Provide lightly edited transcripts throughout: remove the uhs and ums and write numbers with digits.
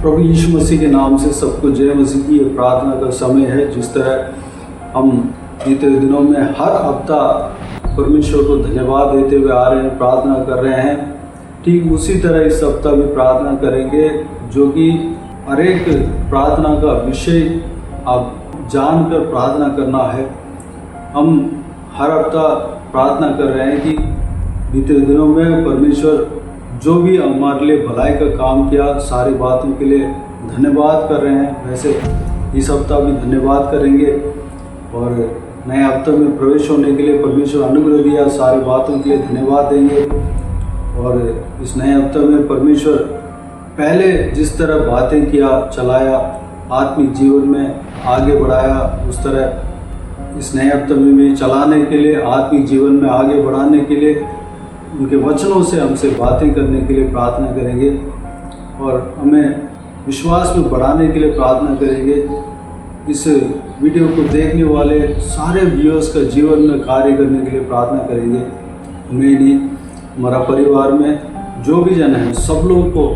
प्रभु यीशु मसीह के नाम से सबको जय मसीह की ये प्रार्थना का समय है। जिस तरह हम बीते दिनों में हर हफ्ता परमेश्वर को धन्यवाद देते हुए आ रहे हैं, प्रार्थना कर रहे हैं, ठीक उसी तरह इस हफ्ता भी प्रार्थना करेंगे, जो कि हर एक प्रार्थना का विषय आप जानकर प्रार्थना करना है। हम हर हफ्ता प्रार्थना कर रहे हैं कि बीते दिनों में परमेश्वर जो भी हमारे लिए भलाई का काम किया, सारी बातों के लिए धन्यवाद कर रहे हैं। वैसे इस हफ्ता भी धन्यवाद करेंगे और नए हफ्ते में प्रवेश होने के लिए परमेश्वर अनुग्रह दिया, सारी बातों के लिए धन्यवाद देंगे। और इस नए हफ्ते में परमेश्वर पहले जिस तरह बातें किया, चलाया, आत्मिक जीवन में आगे बढ़ाया, उस तरह इस नए हफ्ते में भी चलाने के लिए, आत्मिक जीवन में आगे बढ़ाने के लिए उनके वचनों से हमसे बातें करने के लिए प्रार्थना करेंगे और हमें विश्वास में बढ़ाने के लिए प्रार्थना करेंगे। इस वीडियो को देखने वाले सारे व्यूअर्स का जीवन में कार्य करने के लिए प्रार्थना करेंगे। हमें नहीं, हमारा परिवार में जो भी जन है, सब लोगों को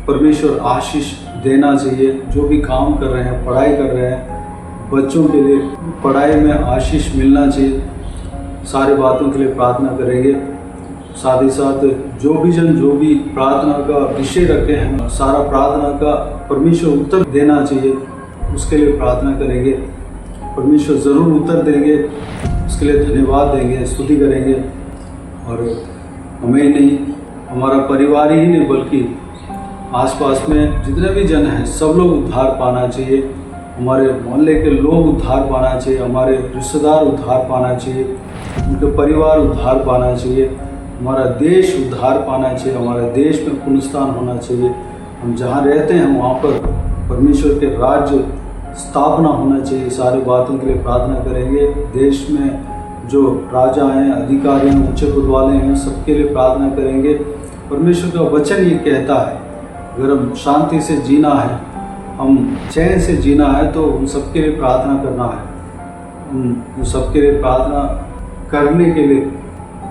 परमेश्वर आशीष देना चाहिए। जो भी काम कर रहे हैं, पढ़ाई कर रहे हैं, बच्चों के लिए पढ़ाई में आशीष मिलना चाहिए। सारी बातों के लिए प्रार्थना करेंगे। साथ ही साथ जो भी जन जो भी प्रार्थना का विषय रखे हैं, सारा प्रार्थना का परमेश्वर उत्तर देना चाहिए, उसके लिए प्रार्थना करेंगे। परमेश्वर ज़रूर उत्तर देंगे, उसके लिए धन्यवाद देंगे, स्तुति करेंगे। और हमें नहीं, हमारा परिवार ही नहीं बल्कि आसपास में जितने भी जन हैं, सब लोग उद्धार पाना चाहिए। हमारे मोहल्ले के लोग उद्धार पाना चाहिए, हमारे रिश्तेदार उद्धार पाना चाहिए, उनके परिवार उद्धार पाना चाहिए, हमारा देश उद्धार पाना चाहिए, हमारे देश में पुनरुत्थान होना चाहिए। हम जहाँ रहते हैं वहाँ पर परमेश्वर के राज्य स्थापना होना चाहिए। सारी बातों के लिए प्रार्थना करेंगे। देश में जो राजा हैं, अधिकारी हैं, उच्च पद वाले हैं, सबके लिए प्रार्थना करेंगे। परमेश्वर का वचन ये कहता है, अगर हम शांति से जीना है, हम चैन से जीना है, तो उन सबके लिए प्रार्थना करना है। उन सबके लिए प्रार्थना करने के लिए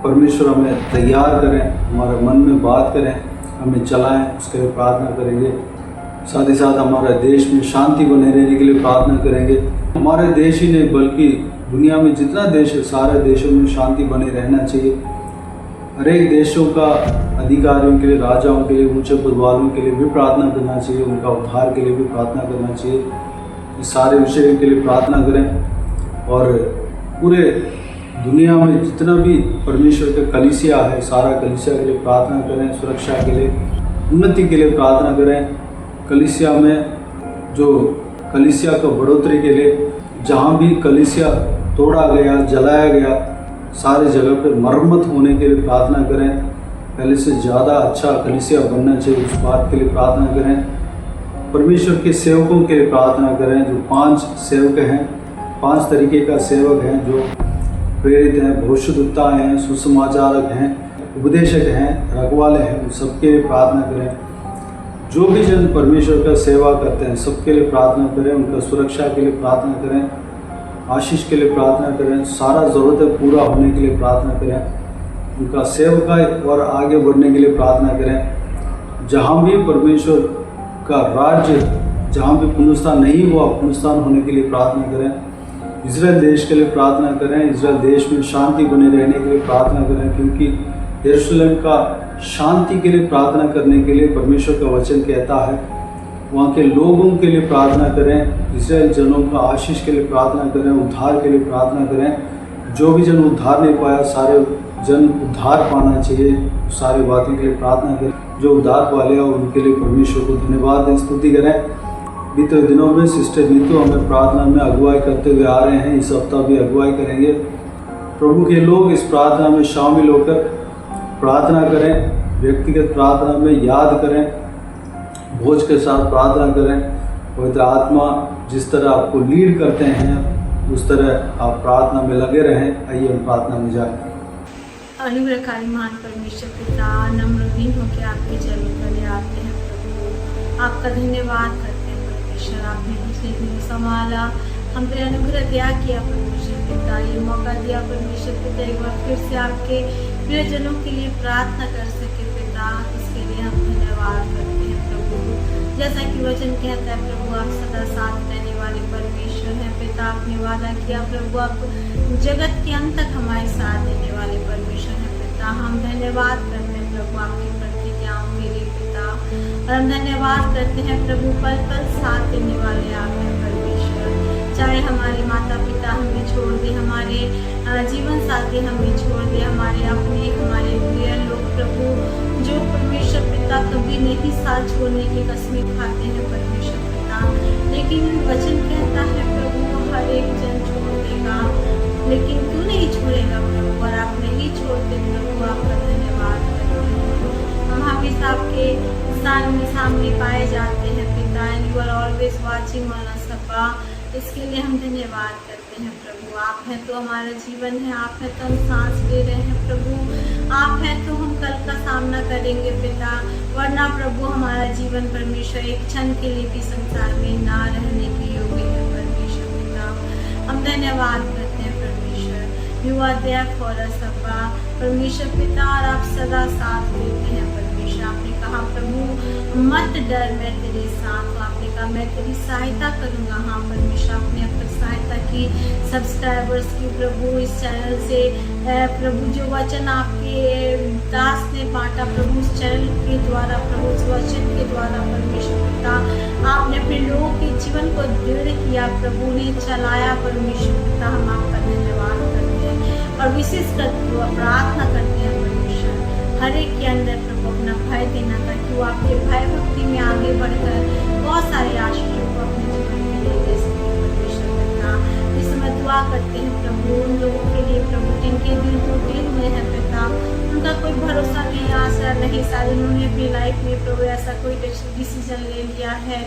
परमेश्वर हमें तैयार करें, हमारे मन में बात करें, हमें चलाएं, उसके लिए प्रार्थना करेंगे। साथ ही साथ हमारे देश में शांति बने रहने के लिए प्रार्थना करेंगे। हमारे देश ही नहीं बल्कि दुनिया में जितना देश है, सारे देशों में शांति बने रहना चाहिए। हर एक देशों का अधिकारियों के लिए, राजाओं के लिए, ऊंचे पद वालों के लिए भी प्रार्थना करना चाहिए, उनका उद्धार के लिए भी प्रार्थना करना चाहिए। इस सारे विषयों के लिए प्रार्थना करें और पूरे दुनिया में जितना भी परमेश्वर का कलीसिया है, सारा कलीसिया के लिए प्रार्थना करें, सुरक्षा के लिए, उन्नति के लिए प्रार्थना करें। कलीसिया में जो कलीसिया का बढ़ोतरी के लिए, जहाँ भी कलीसिया तोड़ा गया, जलाया गया, सारे जगह पे मरम्मत होने के लिए प्रार्थना करें। पहले से ज़्यादा अच्छा कलीसिया बनना चाहिए, उस बात के लिए प्रार्थना करें। परमेश्वर के सेवकों के लिए प्रार्थना करें। जो 5 सेवक हैं, 5 तरीके का सेवक हैं, जो प्रेरित हैं, भविष्यद्वक्ता हैं, सुसमाचारक हैं, उपदेशक हैं, रखवाले हैं, उन सबके लिए प्रार्थना करें। जो भी जन परमेश्वर का सेवा करते हैं, सबके लिए प्रार्थना करें। उनका सुरक्षा के लिए प्रार्थना करें, आशीष के लिए प्रार्थना करें, सारा ज़रूरत पूरा होने के लिए प्रार्थना करें, उनका सेवकाई और आगे बढ़ने के लिए प्रार्थना करें। जहाँ भी परमेश्वर का राज्य, जहाँ भी पुनरुत्थान नहीं हुआ, पुनरुत्थान होने के लिए प्रार्थना करें। इज़राइल देश के लिए प्रार्थना करें। इज़राइल देश में शांति बने रहने के लिए प्रार्थना करें, क्योंकि यरूशलेम का शांति के लिए प्रार्थना करने के लिए परमेश्वर का वचन कहता है। वहाँ के लोगों के लिए प्रार्थना करें, इज़राइल जनों का आशीष के लिए प्रार्थना करें, उद्धार के लिए प्रार्थना करें। जो भी जन उद्धार नहीं पाया, सारे जन उद्धार पाना चाहिए, सारी बातों के लिए प्रार्थना करें। जो उद्धार पा लिया उनके लिए परमेश्वर को धन्यवाद दें, स्तुति करें। बीते दिनों में सिस्टर नीतू हमें प्रार्थना में अगुवाई करते हुए आ रहे हैं, इस हफ्ता भी अगुवाई करेंगे। प्रभु के लोग इस प्रार्थना में शामिल होकर प्रार्थना करें, व्यक्तिगत प्रार्थना में याद करें, भोज के साथ प्रार्थना करें। पवित्र आत्मा जिस तरह आपको लीड करते हैं, उस तरह आप प्रार्थना में लगे रहें। आइए हम प्रार्थना में जाएं। अनुग्रहकारी महान परमेश्वर पिता, नम्रहीन होकर आपके चरणों पर आते हैं प्रभु, आपका धन्यवाद करते हैं परमेश्वर। आपने पिछले दिनों संभाला, हम पे अनुग्रह दिया किया परमेश्वर पिता, ये मौका दिया परमेश्वर पिता, एक बार फिर से आपके प्रियजनों के लिए प्रार्थना कर सके पिता, इसके लिए हम धन्यवाद करते हैं प्रभु। जैसा कि वचन कहता है प्रभु आप सदा साथ रहने वाले परमेश्वर हैं पिता। आपने वादा किया प्रभु आप जगत के अंत तक हमारे साथ देने वाले परमेश्वर हैं पिता। हम धन्यवाद करते हैं प्रभु आपकी प्रतिज्ञाओं के लिए पिता, और हम धन्यवाद करते हैं प्रभु पल पल साथ देने वाले आप हैं परमेश्वर। चाहे हमारे माता पिता हमें छोड़ दे, हमारे जीवन साथी हमें छोड़ दे, हमारे अपने हमारे प्रिय लोग प्रभु जो परमेश्वर पिता कभी नहीं साथ छोड़ने की कसमें खाते हैं परमेश्वर पिता, लेकिन वचन कहता है प्रभु हर एक जन छोड़ देगा, लेकिन तू नहीं छोड़ेगा प्रभु, और आप नहीं छोड़ते प्रभु। आपका धन्यवाद करते हैं। हम हमेशा आपके सामने पाए जाते हैं पिता, and you are always watching on us अब्बा। इसके लिए हम धन्यवाद करते हैं प्रभु। आप हैं तो हमारा जीवन है, आप हैं तो हम सांस ले रहे हैं प्रभु, आप हैं तो हम कल का सामना करेंगे पिता, वरना प्रभु हमारा जीवन परमेश्वर एक क्षण के लिए भी संसार में ना रहने के योग्य है परमेश्वर पिता। हम धन्यवाद करते हैं परमेश्वर, you are there for us अब्बा परमेश्वर पिता, और आप सदा साथ देते हैं परमेश्वर। आपने कहा प्रभु मत डर मैं तेरे साथ हूँ, आपने कहा मैं तेरी सहायता करूँगा। हाँ परमेश्वर आपने अब तक सहायता की सब्सक्राइबर्स की प्रभु, इस चैनल से प्रभु जो वचन आपके दास ने बांटा प्रभु उस चैनल के द्वारा प्रभु उस वचन के द्वारा परमेश्वर पिता आपने अपने लोगों के जीवन को दृढ़ किया प्रभु, ने चलाया परमेश्वर पिता। हम आपका धन्यवाद करते हैं और विशेषकर प्रार्थना करते हैं परमेश्वर हर एक के अंदर प्रभु अपना भय देना, ताकि वो आपके भय भक्ति में आगे बढ़कर बहुत सारे आशीषों को अपने जीवन में ले दे सके परमेश्वर पिता। इस समय दुआ करते हैं प्रभु उन लोगों के लिए प्रभु जिनके दिल टूटे हुए हैं पिता, उनका कोई भरोसा नहीं, आशा नहीं, शायद उन्होंने अपनी लाइफ में प्रभु ऐसा कोई डिसीजन ले लिया है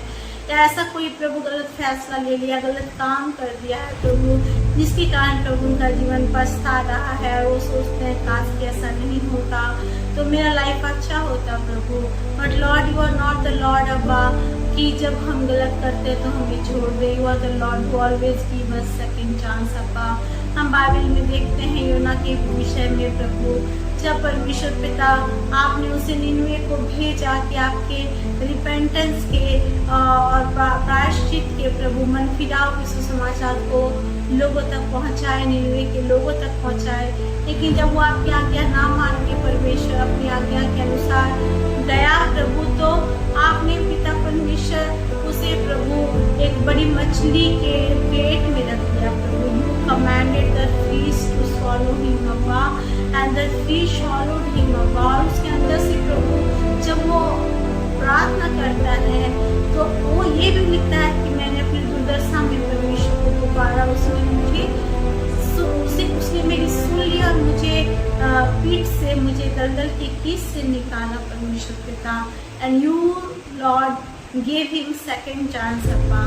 या ऐसा कोई प्रभु गलत फैसला ले लिया, गलत काम कर दिया है प्रभु, जिसके कारण प्रभु उनका जीवन पछता रहा है। वो सोचते हैं काश कि ऐसा नहीं होता तो मेरा लाइफ अच्छा होता प्रभु, but Lord you are not the Lord अब्बा कि जब हम गलत करते हैं तो हमें छोड़ दे। You are the Lord who always give us second chance अब्बा। हम बाइबल में देखते हैं योना के विषय में प्रभु, जब परमेश्वर पिता आपने उसे निन्वे को भेजा कि आपके रिपेंटेंस के और प्रायश्चित के प्रभु मन फिराव के सुसमाचार को लोगों तक पहुंचाए, निन्वे के लोगों तक पहुंचाए, लेकिन जब वो आपकी आज्ञा ना मान के परमेश्वर अपनी आज्ञा के अनुसार गया प्रभु, तो आपने पिता परमेश्वर उसे प्रभु एक बड़ी मछली के पेट में रख दिया प्रभु। You commanded the fish to swallow him अब्बा, and the fish swallowed him अब्बा। और उसके अंदर से प्रभु जब वो प्रार्थना करता है तो वो ये भी लिखता है कि मैंने अपनी दुर्दशा में परमेश्वर को पुकारा, उसने मेरी सुन लिया और मुझे पीठ से मुझे दलदल की कीस से निकाला परमेश्वर पिता, and you Lord gave him second chance अब्बा।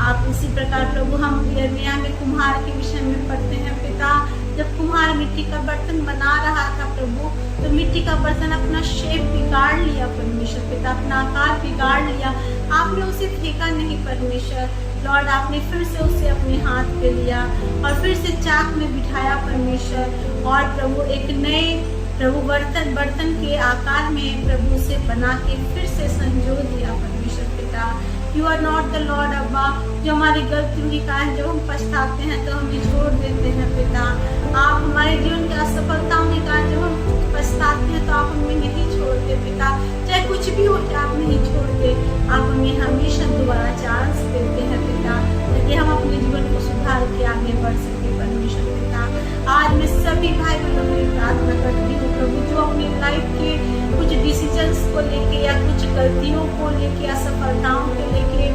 आप इसी प्रकार प्रभु हम यिर्मयाह में कुम्हार के विषय में पढ़ते हैं पिता, जब कुम्हार मिट्टी का बर्तन बना रहा था प्रभु, तो मिट्टी का बर्तन अपना शेप बिगाड़ लिया परमेश्वर पिता, अपना आकार बिगाड़ लिया, आपने उसे फेंका नहीं परमेश्वर लॉर्ड, आपने फिर से उसे अपने हाथ पे लिया और फिर से चाक में बिठाया परमेश्वर, और प्रभु एक नए प्रभु बर्तन के आकार में प्रभु से बना के फिर से संजो दिया परमेश्वर पिता। You are not the Lord अब्बा, जो हमारी गलतियों के कारण जब हम पछताते हैं तो हमें छोड़ देते हैं पिता। आप हमारे जीवन की असफलताओं के कारण जब हम पछताते हैं तो आप हमें नहीं छोड़ते पिता, चाहे कुछ भी हो जाए आप नहीं छोड़ते, आप हमें हमेशा दोबारा चांस देते हैं पिता, ताकि हम अपने जीवन को सुधार के आगे बढ़ सके परमेश्वर पिता। आज मैं सभी भाई बहनों की प्रार्थना करती हूँ प्रभु, जो अपनी लाइफ के कुछ डिसीजंस को लेके या कुछ गलतियों को लेके, असफलताओं को लेके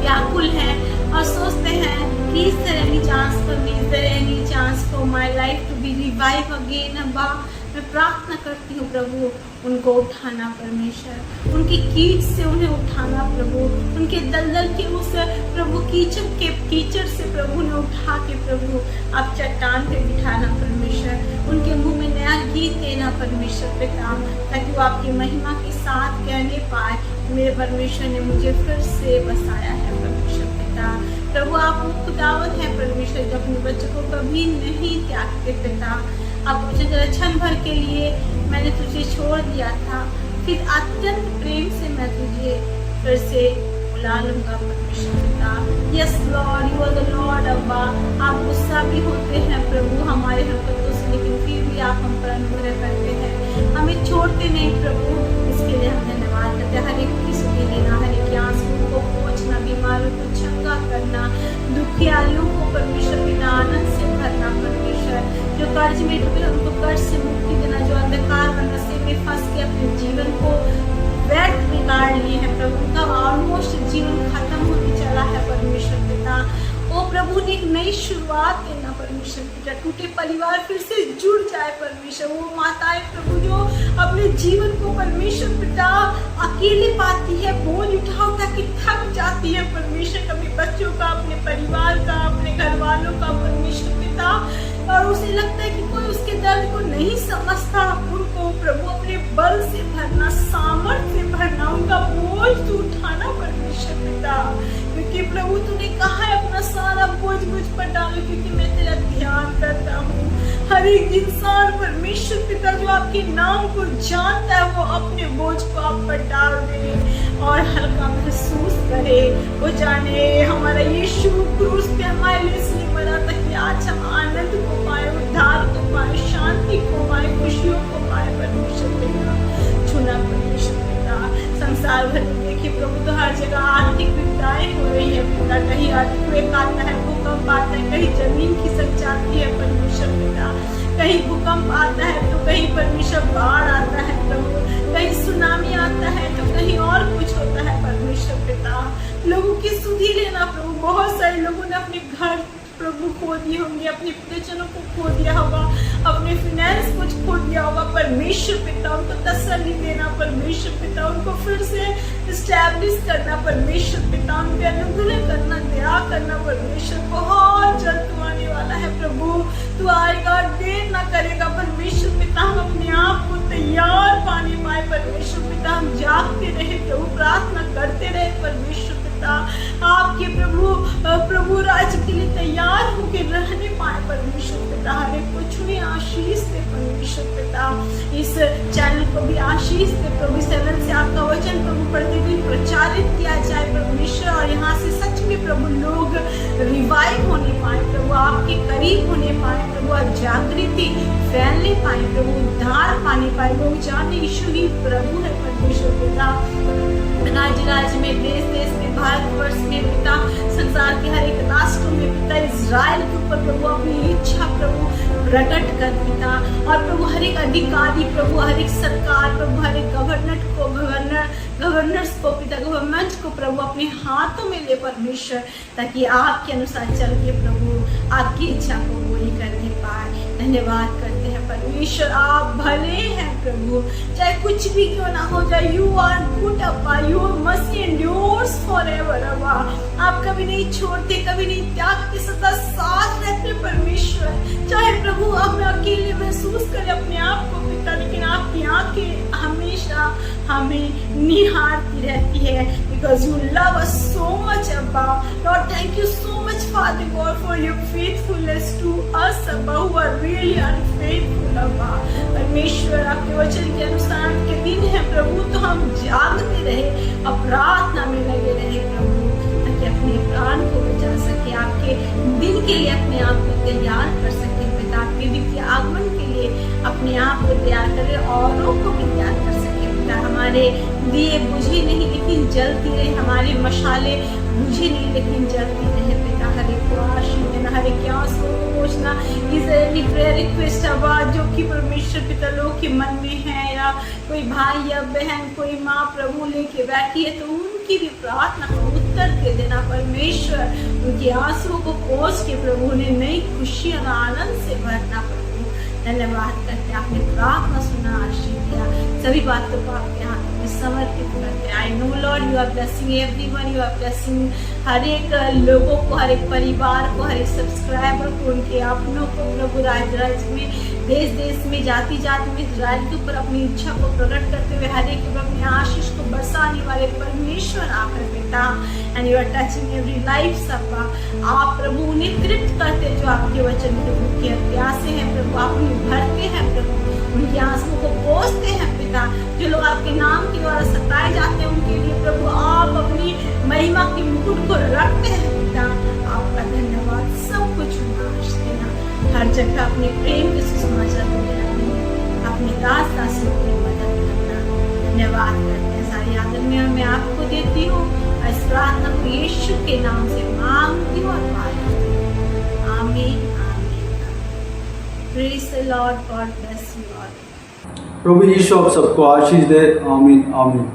व्याकुल हैं और सोचते हैं कि is there any chance for me, is there any chance for my life to be revive again अब्बा। मैं प्रार्थना करती हूँ प्रभु उनको उठाना परमेश्वर, उनकी कीच से उन्हें उठाना प्रभु, उनके दलदल के उस प्रभु कीचड़ से प्रभु ने उठा के प्रभु आप चट्टान पे बिठाना परमेश्वर, उनके मुंह में नया गीत देना परमेश्वर पिता, ताकि वो आपकी महिमा के साथ कहने पाए मेरे परमेश्वर ने मुझे फिर से बसाया है परमेश्वर पिता। प्रभु आप वो खुदावत है परमेश्वर जो अपने बच्चों को कभी नहीं त्यागते पिता। अब मुझे क्षण भर के लिए मैंने तुझे छोड़ दिया था, फिर अत्यंत प्रेम से मैं तुझे फिर से बुला लूंगा परमेश्वर पिता। Yes lord, you are the Lord अब्बा। आप गुस्सा भी होते हैं प्रभु हमारे हरकतों से, लेकिन फिर भी आप हम पर अनुग्रह करते हैं, हमें छोड़ते नहीं प्रभु। इसके लिए हम धन्यवाद करते हैं। हर एक की सुधी लेना, हर एक के आंसू को पोंछना, बीमारों को चंगा करना, दुखियारियों को परमेश्वर बिना आनंद से भरना परमेश्वर, जो कर्ज में डूबे उनको कर्ज से मुक्ति देना, जो अंधकार व नशे में फंस के अपने जीवन को व्यर्थ बिगाड़ लिए हैं प्रभु, उनका ऑलमोस्ट जीवन खत्म होने चला है परमेश्वर पिता। ओ प्रभु ने एक नई शुरुआत देना परमेश्वर पिता, टूटे परिवार फिर से जुड़ जाए परमेश्वर। वो माताएं प्रभु जो अपने जीवन को परमेश्वर पिता अकेले पाती है, बोझ उठा उठा के थक जाती है परमेश्वर, कभी बच्चों का, अपने परिवार का, अपने घर वालों का परमेश्वर पिता, और उसे लगता है कि कोई उसके दर्द को नहीं समझता। उनको प्रभु अपने बल से भरना, सामर्थ्य से भरना, उनका बोझ तो उठाना परमेश्वर पिता, क्योंकि प्रभु तूने कहा है अपना सारा बोझ मुझ पर डालो, क्योंकि मैं तेरा ध्यान करता हूँ। हर एक इंसान परमेश्वर पिता जो आपके नाम को जानता है, वो अपने बोझ को आप पर डाल दे और हल्का महसूस करे। वो जाने हमारा यीशु क्रूस पे हमारे लिए इसलिए मरा था कि आज हम आनंद को पाए, उद्धार को पाए, शांति को पाए, खुशियों को पाए परमेश्वर पिता। चुना परमेश्वर पिता, संसार भर में देखिए प्रभु तो हर जगह आर्थिक विपदाएं हो रही है पिता, कहीं अर्थक्वेक आता है, भूकंप आता है, कहीं जमीन खिसक जाती है परमेश्वर पिता, कहीं भूकंप आता है तो कहीं परमेश्वर बाढ़ आता है प्रभु, कहीं सुनामी आता है तो कहीं और कुछ होता है परमेश्वर पिता। लोगों की सुधि लेना प्रभु, बहुत सारे लोगों ने अपने घर प्रभु खो दिए होंगे, अपने प्रियजनों को खो दिया होगा, अपने फाइनेंस कुछ खो दिया होगा परमेश्वर पिता, उनको तसल्ली देना परमेश्वर पिता, उनको फिर से एस्टैब्लिश करना परमेश्वर पिता, उन पे अनुग्रह करना, दया करना परमेश्वर। बहुत जल्द तू आने वाला है प्रभु, तू आएगा, देर ना करेगा परमेश्वर पिता। हम अपने आप को तैयार पाने पाए परमेश्वर पिता, हम जागते रहे प्रभु, प्रार्थना करते रहे परमेश्वर पिता, आपके प्रभु राज्य के लिए तैयार होकर रहने पाए परमेश्वर पिता। हर एक को छुए, आशीष दे परमेश्वर पिता, इस चैनल को भी आशीष दे प्रभु, इस चैनल से आपका वचन प्रभु प्रतिदिन प्रचारित किया जाए परमेश्वर, और यहाँ से सच में प्रभु लोग रिवाइव होने पाए प्रभु, आपके करीब होने पाए प्रभु, और जागृति फैलने पाए प्रभु, उद्धार पाने पाए, लोग जाने यीशु ही प्रभु है परमेश्वर पिता। राज्य में, देश देश में, भारतवर्ष में पिता, संसार के हर एक राष्ट्रों में पिता, इजराइल के ऊपर प्रभु अपनी इच्छा प्रभु प्रकट कर पिता, और प्रभु हर एक अधिकारी प्रभु, हर एक सरकार प्रभु, हर एक गवर्नर्स को पिता, गवर्नमेंट को प्रभु अपने हाथों में ले परमेश्वर, ताकि आपके अनुसार चल के प्रभु आपकी इच्छा को पूरी करने पाए। धन्यवाद करते हैं परमेश्वर, आप भले हैं प्रभु, चाहे कुछ भी क्यों ना हो जाए, यू आर गुड अब्बा, योर मर्सी एंड्योर्स फॉरएवर अब्बा, आप कभी नहीं छोड़ते, कभी नहीं त्यागते, सदा साथ रहते परमेश्वर। चाहे प्रभु हम अकेले महसूस करें अपने आप को पिता, लेकिन आपकी आंखें हमेशा हमें निहारती रहती है, because you love us so much Abba. Lord, thank you so much Father God for your faithfulness to us Abba, who are really unfaithful Abba. परमेश्वर आपके वचन के अनुसार के दिन है प्रभु, तो हम जागते रहे, प्रार्थना में लगे रहे प्रभु, ताकि अपने प्राण को बचा सके, आपके दिन के लिए अपने आप को तैयार कर सके पिता, आपके दिन के आगमन के लिए अपने आप को तैयार करे, औरों को भी तैयार कर सके पिता। हमारे दिए बुझे नहीं लेकिन जलती रहे, हमारे मशाले बुझे नहीं लेकिन जलती रहे पिता। हर एक को आशीष देना, हर एक के आंसू को पोंछना। इस प्रेयर रिक्वेस्ट आवाज जो कि परमेश्वर पिता लोग के मन में है, या कोई भाई या बहन, कोई माँ प्रभु लेके बैठी है, तो उनकी भी प्रार्थना को उत्तर दे देना परमेश्वर, उनके आंसू को पोंछ के प्रभु ने नई खुशी और आनंद से भरना प्रभु। धन्यवाद करते, आपने प्रार्थना सुना, आशीष दिया, सभी बातों को आपके हाथ में समर्पित करते। I know Lord you are blessing everyone, you are blessing हर एक लोगों को, हर एक परिवार को, हर एक सब्सक्राइबर को, उनके अपनों को प्रभु, राज्य में, देश देश में, जाति जाति में, इजराइल के ऊपर अपनी इच्छा को प्रकट करते हुए हर एक ऊपर अपने आशीष को बरसाने वाले परमेश्वर आप है पिता। And you are touching every life सबा, आप प्रभु उन्हें तृप्त करते जो आपके वचन के भूखे प्यासे हैं प्रभु, आप उन्हें भरते हैं प्रभु, उनकी आंसुओं को पोंछते हैं पिता। जो लोग आपके नाम के द्वारा सताए जाते हैं उनके लिए प्रभु आप अपनी महिमा की मुकुट को रखते हैं पिता। आपका धन्यवाद। सब कुछ नाश देना, हर जगह अपने प्रेम के सुसमाचार को देना, अपने दास दासियों की मदद करना। धन्यवाद करते हैं। सारी आदरणीय मैं आपको देती हूँ। इस प्रार्थना को यीशु के नाम से मांगती हूँ और पाती हूँ। आमीन आमीन। Praise the Lord. God bless you all. प्रभु यीशु आप सबको आशीष दे। आमीन आमीन।